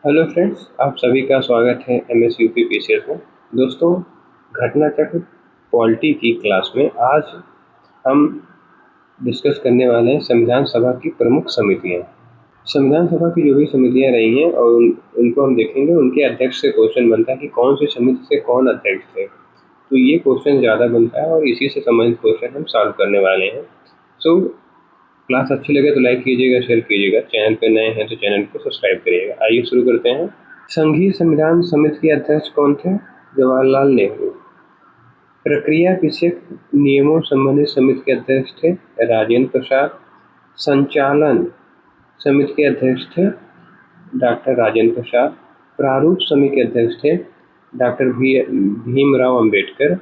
Hello friends, आप सभी का स्वागत है एमएस यूपी पीसीएस में। दोस्तों, घटना चक्र पॉलिटी की क्लास में आज हम डिस्कस करने वाले हैं संविधान सभा की प्रमुख समितियां। संविधान सभा की जो भी समितियां रही हैं और उनको हम देखेंगे, उनके अध्यक्ष से क्वेश्चन बनता है कि कौन सी समिति से कौन अध्यक्ष थे। तो ये क्वेश्चन ज़्यादा बनता है और इसी से संबंधित क्वेश्चन हम सॉल्व करने वाले हैं। सो क्लास अच्छी लगे तो लाइक कीजिएगा, शेयर कीजिएगा। चैनल पे नए हैं तो चैनल को सब्सक्राइब करिएगा। आइए शुरू करते हैं। संघीय संविधान समिति के अध्यक्ष कौन थे? जवाहरलाल नेहरू। प्रक्रिया विषयक नियमों संबंधित समिति के अध्यक्ष थे राजेंद्र प्रसाद। संचालन समिति के अध्यक्ष थे डॉक्टर राजेंद्र प्रसाद। प्रारूप समिति के अध्यक्ष थे डॉक्टर भीमराव अंबेडकर।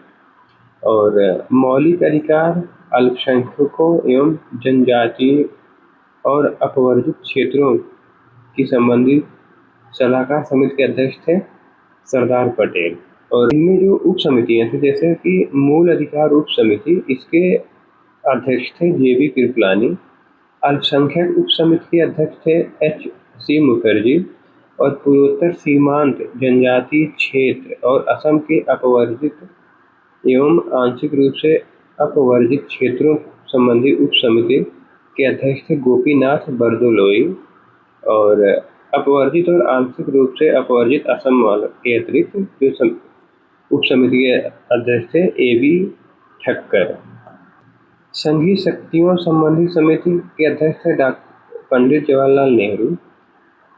और मौलिक अधिकार, अल्पसंख्यकों एवं जनजातीय और अपवर्जित क्षेत्रों की संबंधित सलाहकार समिति के अध्यक्ष थे सरदार पटेल। और इनमें जो उप समितियां थी, जैसे कि मूल अधिकार उप समिति, इसके अध्यक्ष थे जेबी कृपलानी। अल्पसंख्यक उप समिति के अध्यक्ष थे एच.सी. मुखर्जी। और पूर्वोत्तर सीमांत जनजातीय क्षेत्र और असम के अपवर्जित एवं आंशिक रूप से अपवर्जित क्षेत्रों संबंधी उप समिति के अध्यक्ष थे गोपीनाथ बरदोलोई। और अपवर्जित और आंशिक रूप से अपवर्जित असम के अतिरिक्त जो उप समिति के अध्यक्ष थे ए.बी. ठक्कर। संघीय शक्तियों संबंधी समिति के अध्यक्ष थे पंडित जवाहरलाल नेहरू।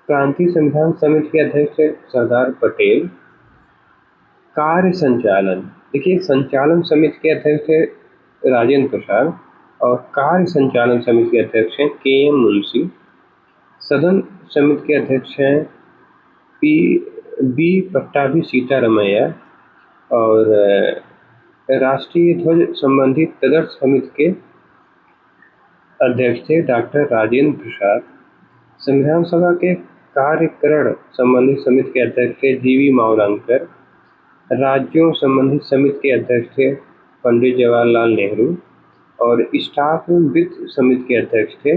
प्रांतीय संविधान समिति के अध्यक्ष थे सरदार पटेल। कार्य संचालन, देखिए, संचालन समिति के अध्यक्ष थे राजेंद्र प्रसाद और कार्य संचालन समिति के अध्यक्ष हैं के.एम. मुंशी। सदन समिति के अध्यक्ष हैं बी. पट्टाभी सीतारमैया। और राष्ट्रीय ध्वज संबंधी तदर्थ समिति के अध्यक्ष थे डॉक्टर राजेंद्र प्रसाद। संविधान सभा के कार्यकरण संबंधी समिति के अध्यक्ष थे जी.वी. मावलंकर। राज्यों संबंधित समिति के अध्यक्ष थे पंडित जवाहरलाल नेहरू। और स्टाफ वित्त समिति के अध्यक्ष थे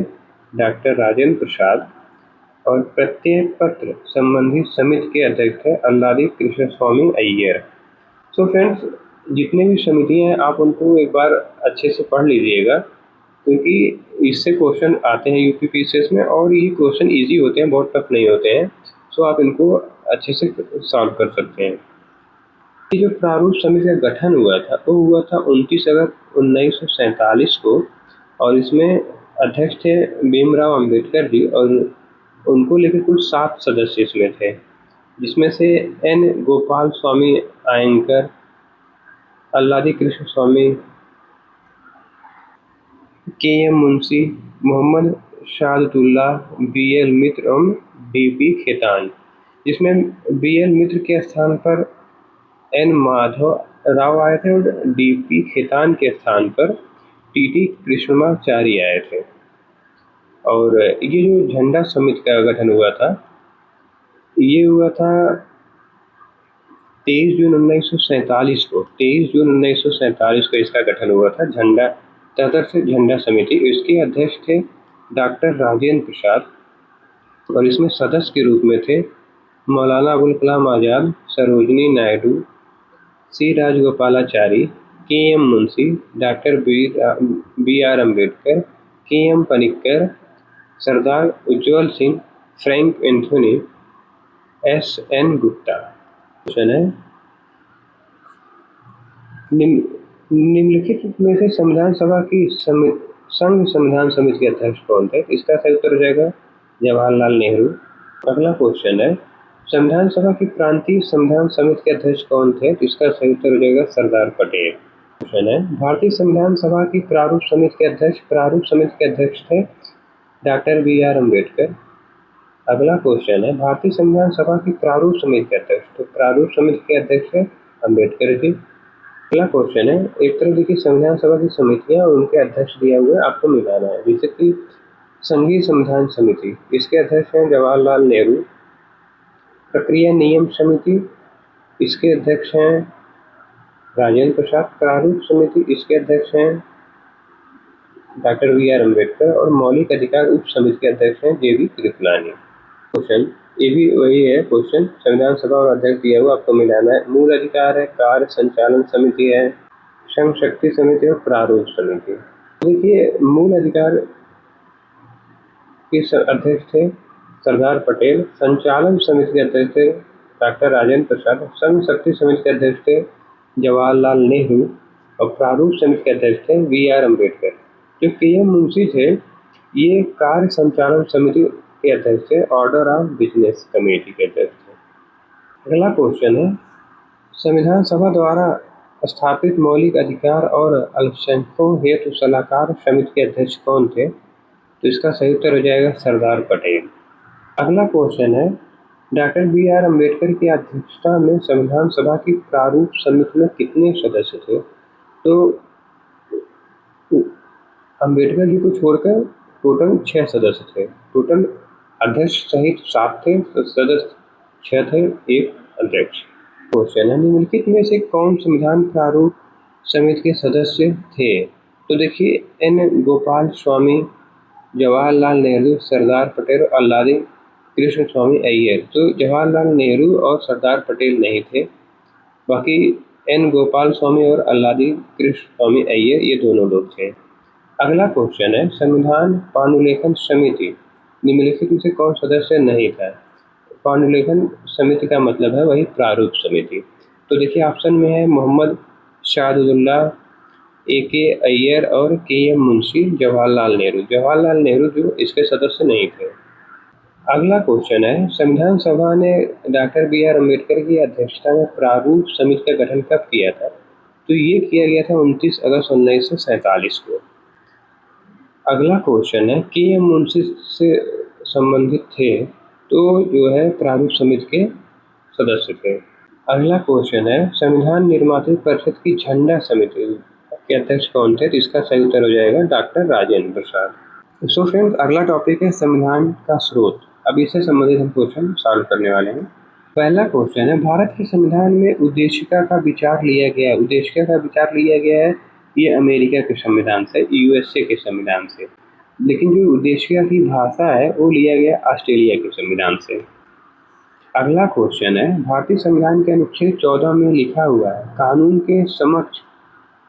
डॉक्टर राजेंद्र प्रसाद। और प्रत्येक पत्र संबंधित समिति के अध्यक्ष थे अल्लादी कृष्णस्वामी अय्यर। तो फ्रेंड्स, जितने भी समितियां हैं आप उनको एक बार अच्छे से पढ़ लीजिएगा, क्योंकि इससे क्वेश्चन आते हैं यूपी पीसीएस में और ये क्वेश्चन इजी होते हैं, बहुत टफ नहीं होते हैं। सो आप इनको अच्छे से सॉल्व कर सकते हैं। ये जो प्रारूप समिति का गठन हुआ था वो हुआ था 29 अगस्त 1947 को। और इसमें अध्यक्ष थे भीमराव अंबेडकर जी और उनको लेकर कुल 7 सदस्य इसमें थे, जिसमें से एन. गोपाल स्वामी आयंकर, अल्लादी कृष्ण स्वामी, के.एम. मुंशी, मोहम्मद शहादतुल्लाह, बी.एल. मित्र और डी.पी. खेतान। जिसमें बी.एल. मित्र के स्थान पर एन. माधव राव आए थे और डी.पी. खेतान के स्थान पर टी.टी. कृष्णमाचारी आए थे। और ये जो झंडा समिति का गठन हुआ था, ये हुआ था 23 जून 1947 को। 23 जून 1947 को इसका गठन हुआ था, तदर्थ झंडा समिति। इसके अध्यक्ष थे डॉक्टर राजेंद्र प्रसाद। और इसमें सदस्य के रूप में थे Maulana Abul Kalam Azad, Sarojini Naidu, C. Rajagopalachari, K M. Munshi, doctor B R. Ambedkar, K M. Panikkar, Sardar Ujjwal Singh, Frank Anthony, S N. Gupta. Question है, निम्नलिखित में से संविधान सभा की संघ संविधान समिति के अध्यक्ष कौन थे? इसका सही उत्तर हो जाएगा जवाहरलाल नेहरू। अगला क्वेश्चन है, संविधान सभा की प्रांतीय संविधान समिति के अध्यक्ष कौन थे? इसका सही उत्तर हो जाएगा सरदार पटेल। क्वेश्चन है, भारतीय संविधान सभा की प्रारूप समिति के अध्यक्ष थे डॉक्टर बी.आर. अम्बेडकर। अगला क्वेश्चन है, भारतीय संविधान सभा की प्रारूप समिति के अध्यक्ष, तो प्रारूप समिति के अध्यक्ष है अम्बेडकर जी। अगला क्वेश्चन है, एक तरफ देखिए संविधान सभा की समितियां और उनके अध्यक्ष दिया हुआ है, आपको मिलाना है। जैसे कि संघीय संविधान समिति, इसके अध्यक्ष हैं जवाहरलाल नेहरू। प्रक्रिया नियम समिति, इसके अध्यक्ष हैं राजेंद्र प्रसाद। प्रारूप समिति, इसके अध्यक्ष हैं डॉक्टर बी.आर. अम्बेडकर। और मौलिक अधिकार उप समिति के अध्यक्ष हैं जे.बी. कृपलानी। क्वेश्चन, ये भी वही है क्वेश्चन, संविधान सभा और अध्यक्ष दिया हुआ आपको मिलाना है। मूल अधिकार है, कार्य संचालन समिति है, संघ शक्ति समिति और प्रारूप समिति। देखिए मूल अधिकार के अध्यक्ष थे सरदार पटेल, संचालन समिति के अध्यक्ष थे डॉक्टर राजेंद्र प्रसाद, संघ शक्ति समिति के अध्यक्ष थे जवाहरलाल नेहरू और प्रारूप समिति के अध्यक्ष थे BR अम्बेडकर। जो KM मुंशी थे ये कार्य संचालन समिति के अध्यक्ष थे, ऑर्डर ऑफ बिजनेस कमेटी के अध्यक्ष थे। अगला क्वेश्चन है, संविधान सभा द्वारा स्थापित मौलिक अधिकार और अल्पसंख्यकों हेतु सलाहकार समिति के अध्यक्ष कौन थे? तो इसका सही उत्तर हो जाएगा सरदार पटेल। अगला क्वेश्चन है, डॉक्टर BR अम्बेडकर की अध्यक्षता में संविधान सभा की प्रारूप समिति में कितने सदस्य थे? तो अम्बेडकर जी को छोड़कर टोटल 6 सदस्य थे। टोटल अध्यक्ष सहित 7 थे, तो सदस्य 6 थे, 1 अध्यक्ष। क्वेश्चन है, निम्नलिखित में से कौन संविधान प्रारूप समिति के सदस्य थे? तो देखिए N गोपाल स्वामी, जवाहरलाल नेहरू, सरदार पटेल और अल्लादी कृष्ण स्वामी अय्यर। तो जवाहरलाल नेहरू और सरदार पटेल नहीं थे, बाकी N गोपाल स्वामी और अल्लादी कृष्ण स्वामी अय्यर ये दोनों लोग थे। अगला क्वेश्चन है, संविधान पानुलेखन समिति निम्नलिखित में से कौन सदस्य नहीं था? पानुलेखन समिति का मतलब है वही प्रारूप समिति। तो देखिए ऑप्शन में है मोहम्मद शहादुल्लाह, AK अय्यर और KM मुंशी, जवाहरलाल नेहरू। जवाहरलाल नेहरू जो इसके सदस्य नहीं थे। अगला क्वेश्चन है, संविधान सभा ने डॉक्टर BR अम्बेडकर की अध्यक्षता में प्रारूप समिति का गठन कब किया था? तो ये किया गया था 29 अगस्त 1947 को। अगला क्वेश्चन है, KM मुंशी से संबंधित थे तो जो है प्रारूप समिति के सदस्य थे। अगला क्वेश्चन है, संविधान निर्माता परिषद की झंडा समिति के अध्यक्ष कौन थे? तो इसका सही उत्तर हो जाएगा doctor Rajendra Prasad. So friends, अगला टॉपिक है संविधान का स्रोत। अब इससे संबंधित हम क्वेश्चन सॉल्व करने वाले हैं। पहला क्वेश्चन है, भारत के संविधान में उद्देशिका का विचार लिया गया है। उद्देशिका का विचार लिया गया है ये अमेरिका के संविधान से, USA के संविधान से, लेकिन जो उद्देशिका की भाषा है वो लिया गया ऑस्ट्रेलिया के संविधान से। अगला क्वेश्चन है, भारतीय संविधान के अनुच्छेद 14 में लिखा हुआ है कानून के समक्ष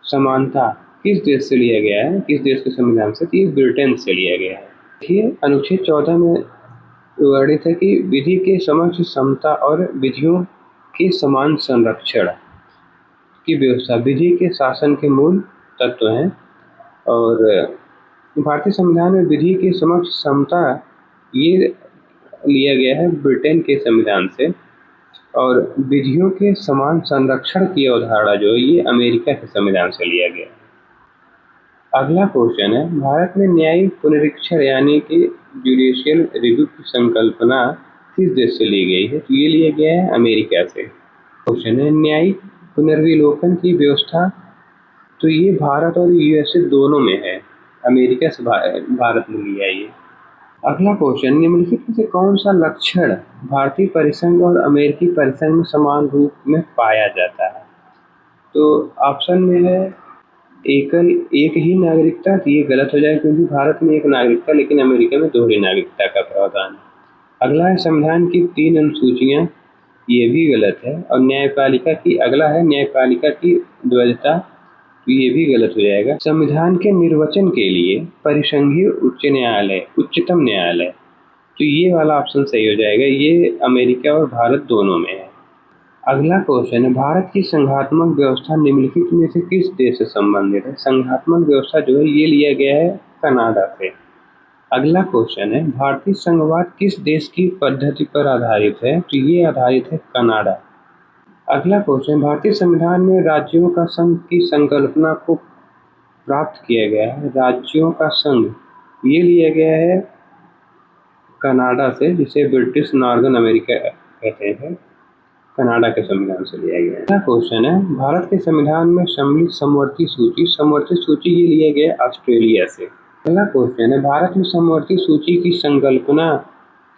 समानता किस देश से लिया गया है? किस देश के संविधान से? तो ये ब्रिटेन से लिया गया है। देखिए अनुच्छेद 14 में वर्णित है कि विधि के समक्ष समता और विधियों के समान संरक्षण की व्यवस्था विधि के शासन के मूल तत्व हैं। और भारतीय संविधान में विधि के समक्ष समता ये लिया गया है ब्रिटेन के संविधान से, और विधियों के समान संरक्षण की अवधारणा जो है ये अमेरिका के संविधान से लिया गया। अगला क्वेश्चन है, भारत में न्यायिक पुनरीक्षण यानी कि जुडिशियल रिव्यू की संकल्पना किस देश से ली गई है? तो ये लिया गया है अमेरिका से। क्वेश्चन है, न्यायिक पुनर्विलोकन की व्यवस्था तो ये भारत और USA दोनों में है, अमेरिका से भारत में लिया है ये। अगला क्वेश्चन, निम्नलिखित में से कौन सा लक्षण भारतीय परिसंघ और अमेरिकी परिसंघ में समान रूप में पाया जाता है? तो ऑप्शन में है एक ही नागरिकता। तो ये गलत हो जाएगा क्योंकि भारत में एक नागरिकता लेकिन अमेरिका में दोहरी नागरिकता का प्रावधान है। अगला है संविधान की 3 अनुसूचियां, ये भी गलत है। और न्यायपालिका की, अगला है न्यायपालिका की द्वैधता, तो ये भी गलत हो जाएगा। संविधान के निर्वचन के लिए परिसंघीय उच्च न्यायालय, उच्चतम न्यायालय, तो ये वाला ऑप्शन सही हो जाएगा। ये अमेरिका और भारत दोनों में है। अगला क्वेश्चन है, भारत की संघात्मक व्यवस्था निम्नलिखित में से किस देश से संबंधित है? संघात्मक व्यवस्था जो है ये लिया गया है कनाडा से। अगला क्वेश्चन है, भारतीय संघवाद किस देश की पद्धति पर आधारित है? तो ये आधारित है कनाडा। अगला क्वेश्चन, भारतीय संविधान में राज्यों का संघ की संकल्पना को प्राप्त किया गया है। राज्यों का संघ ये लिया गया है कनाडा से, जिसे ब्रिटिश नॉर्दर्न अमेरिका कहते हैं, कनाडा के संविधान से लिया गया है। अगला क्वेश्चन है, भारत के संविधान में सम्मिलित समवर्ती सूची ये लिया गया ऑस्ट्रेलिया से। अगला क्वेश्चन है, भारत में समवर्ती सूची की संकल्पना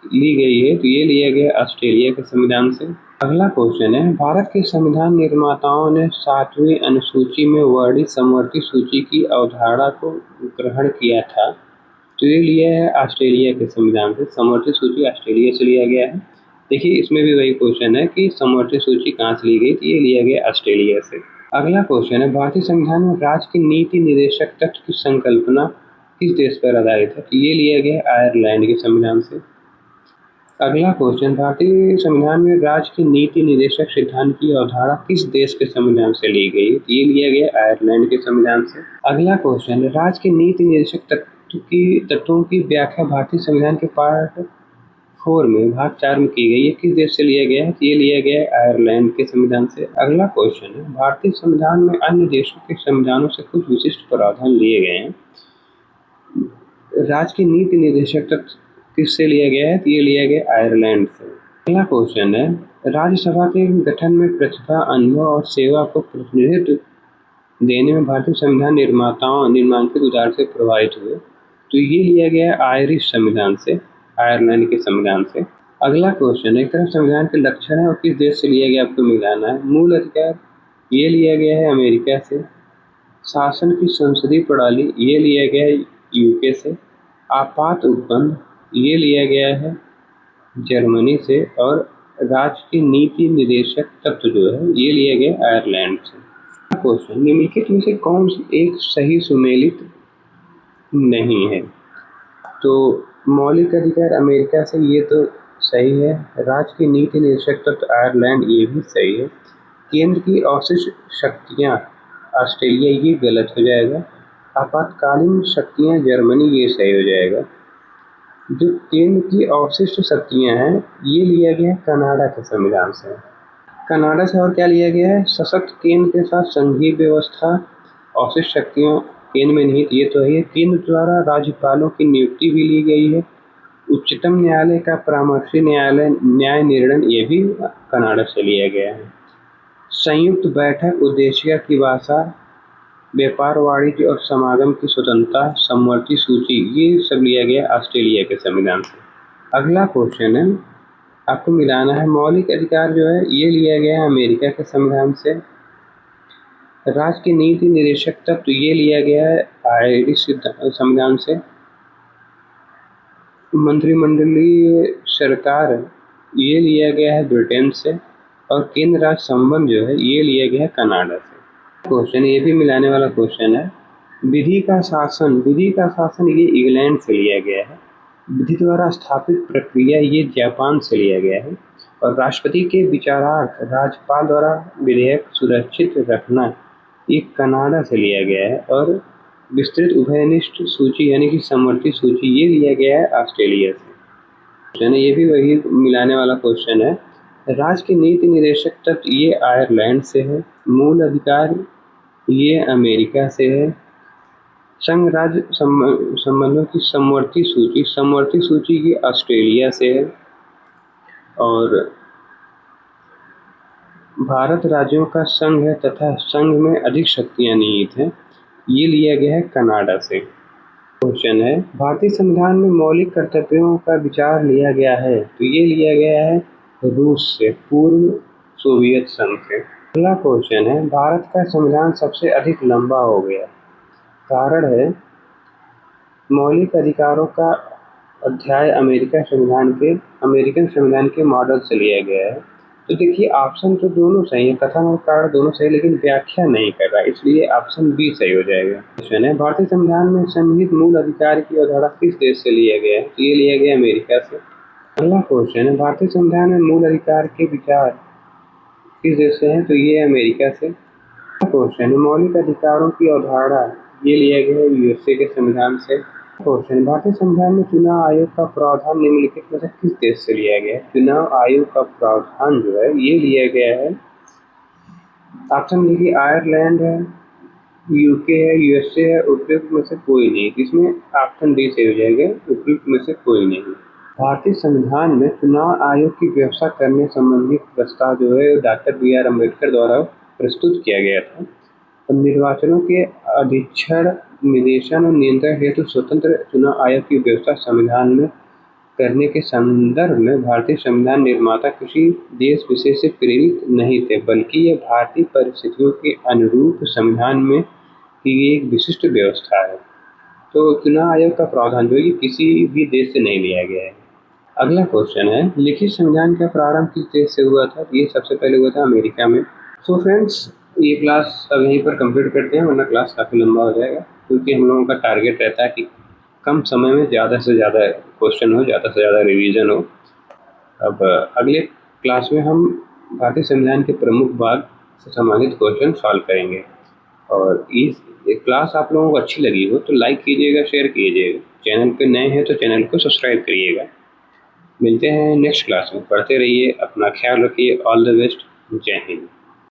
ली गई है, तो ये लिया गया ऑस्ट्रेलिया के संविधान से। अगला क्वेश्चन है, भारत के संविधान निर्माताओं ने 7वीं अनुसूची में वर्णित समवर्ती सूची की अवधारणा को ग्रहण किया था, तो ये लिया है ऑस्ट्रेलिया के संविधान से। समवर्ती सूची ऑस्ट्रेलिया से लिया गया है। देखिए इसमें भी वही क्वेश्चन है कि समवर्ती सूची कहाँ से ली गई, तो ये लिया गया ऑस्ट्रेलिया से। अगला क्वेश्चन है, भारतीय संविधान में राज्य की नीति निर्देशक तत्व की संकल्पना किस देश पर आधारित है, तो ये लिया गया आयरलैंड के संविधान से। अगला क्वेश्चन, भारतीय संविधान में राज्य की नीति निर्देशक सिद्धांत की अवधारणा किस देश के संविधान से ली गई, तो ये लिया गया आयरलैंड के संविधान से। अगला क्वेश्चन, राज्य की नीति निर्देशक तत्वों की व्याख्या भारतीय संविधान के पार्ट 4 में भाग 4 में की गई है, किस देश से लिया गया है, तो ये लिया गया है आयरलैंड के संविधान से। अगला क्वेश्चन है, भारतीय संविधान में अन्य देशों के संविधानों से कुछ विशिष्ट प्रावधान लिए गए हैं, राज्य की नीति निर्देशक तत्व किससे लिया गया है, तो ये लिया गया आयरलैंड से। अगला क्वेश्चन है, राज्यसभा के गठन में प्रतिभा, अनुभव और सेवा को प्रतिनिधित्व देने में भारतीय संविधान निर्माण के उदाहरण से प्रभावित हुए, तो ये लिया गया है आयरिश संविधान से, आयरलैंड के संविधान से। अगला क्वेश्चन, एक तरफ संविधान के लक्षण है और किस देश से लिया गया आपको मिलाना है। मूल अधिकार ये लिया गया है अमेरिका से। शासन की संसदीय प्रणाली ये लिया गया है यूके से। आपात उपबंध ये लिया गया है जर्मनी से। और राज्य की नीति निर्देशक तत्व जो है ये लिया गया आयरलैंड से। क्वेश्चन, निम्नलिखित में से कौन सी एक सही सुमेलित नहीं है, तो मौलिक अधिकार अमेरिका से ये तो सही है। राज्य की नीति निर्देशक तत्व आयरलैंड ये भी सही है। केंद्र की अवशिष्ट शक्तियाँ ऑस्ट्रेलिया ये गलत हो जाएगा। आपातकालीन शक्तियाँ जर्मनी ये सही हो जाएगा। जो केंद्र की अवशिष्ट शक्तियाँ हैं ये लिया गया है कनाडा के संविधान से। कनाडा से और क्या लिया गया है, सशक्त केंद्र के साथ संघीय व्यवस्था, अवशिष्ट शक्तियों केंद्र में निहित ये तो है। केंद्र द्वारा राज्यपालों की नियुक्ति भी ली गई है। उच्चतम न्यायालय का परामर्शी न्याय निर्णय ये भी कनाडा से लिया गया है। संयुक्त बैठक उद्देशिका की भाषा, व्यापार, वाणिज्य और समागम की स्वतंत्रता, समवर्ती सूची ये सब लिया गया ऑस्ट्रेलिया के संविधान से। अगला क्वेश्चन है, आपको मिलाना है मौलिक अधिकार जो है ये लिया गया है अमेरिका के संविधान से। राज्य की नीति निर्देशक तत्व ये लिया गया है आयरिश संविधान से। मंत्रिमंडलीय सरकार ये लिया गया है ब्रिटेन से। और केंद्र राज्य संबंध जो है ये लिया गया है कनाडा से। क्वेश्चन ये भी मिलाने वाला क्वेश्चन है, विधि का शासन ये इंग्लैंड से लिया गया है। विधि द्वारा स्थापित प्रक्रिया ये जापान से लिया गया है। और राष्ट्रपति के विचारार्थ राज्यपाल द्वारा विधेयक सुरक्षित रखना ये कनाडा से लिया गया है। और विस्तृत उभयनिष्ठ सूची यानी कि समवर्ती सूची ये लिया गया है ऑस्ट्रेलिया से। क्वेश्चन ये भी वही मिलाने वाला क्वेश्चन है, राज्य की नीति निर्देशक तत्व ये आयरलैंड से है। मूल अधिकार ये अमेरिका से है। संघ राज्य संबंधों की समवर्ती सूची ये ऑस्ट्रेलिया से है। और भारत राज्यों का संघ है तथा संघ में अधिक शक्तियां निहित हैं, ये लिया गया है कनाडा से। क्वेश्चन है, भारतीय संविधान में मौलिक कर्तव्यों का विचार लिया गया है, तो ये लिया गया है रूस से, पूर्व सोवियत संघ से। अगला क्वेश्चन है, भारत का संविधान सबसे अधिक लंबा हो गया, कारण है मौलिक अधिकारों का अध्याय अमेरिकन संविधान के मॉडल से लिया गया है। तो देखिए ऑप्शन तो दोनों सही है, कथन और कारण दोनों सही, लेकिन व्याख्या नहीं कर रहा, इसलिए ऑप्शन बी सही हो जाएगा। क्वेश्चन है, भारतीय संविधान में सन्निहित मूल अधिकार की अवधारणा किस देश से लिया गया है, तो ये लिया गया अमेरिका से। अगला क्वेश्चन है, भारतीय संविधान में मूल अधिकार के विचार किस देश से है, तो ये अमेरिका से। क्वेश्चन है, मौलिक अधिकारों की अवधारणा ये लिया गया है यूएसए के संविधान से। क्वेश्चन, भारतीय संविधान में चुनाव आयोग का प्रावधान निम्नलिखित में से किस देश से लिया गया है। चुनाव आयोग का प्रावधान जो है ये लिया गया है, ऑप्शन देखिए आयरलैंड है, यूके है, यूएसए है, उपयुक्त में से कोई नहीं। इसमें ऑप्शन डी से हो जाएगा, उपयुक्त में से कोई नहीं। भारतीय संविधान में चुनाव आयोग की व्यवस्था करने संबंधी प्रस्ताव जो है डॉक्टर बी.आर. अम्बेडकर द्वारा प्रस्तुत किया गया था। निर्वाचनों के अधीक्षण, निदेशन और नियंत्रण हेतु स्वतंत्र चुनाव आयोग की व्यवस्था संविधान में करने के संदर्भ में भारतीय संविधान निर्माता किसी देश विशेष से प्रेरित नहीं थे, बल्कि यह भारतीय परिस्थितियों के अनुरूप संविधान में की गई एक विशिष्ट व्यवस्था है। तो चुनाव आयोग का प्रावधान जो है किसी भी देश से नहीं लिया गया है। अगला क्वेश्चन है, लिखित संविधान का प्रारंभ किस देश से हुआ था? ये सबसे पहले हुआ था अमेरिका में। सो फ्रेंड्स, ये क्लास अब यहीं पर कंप्लीट करते हैं, वरना क्लास काफ़ी लंबा हो जाएगा, क्योंकि हम लोगों का टारगेट रहता है कि कम समय में ज़्यादा से ज़्यादा क्वेश्चन हो, ज़्यादा से ज़्यादा रिवीजन हो। अब अगले क्लास में हम भारतीय संविधान के प्रमुख भाग से संबंधित क्वेश्चन सॉल्व करेंगे। और इस क्लास आप लोगों को अच्छी लगी हो तो लाइक कीजिएगा, शेयर कीजिएगा। चैनल पे नए हैं तो चैनल को सब्सक्राइब करिएगा। मिलते हैं नेक्स्ट क्लास में। पढ़ते रहिए, अपना ख्याल रखिए। All the best. जय हिंद।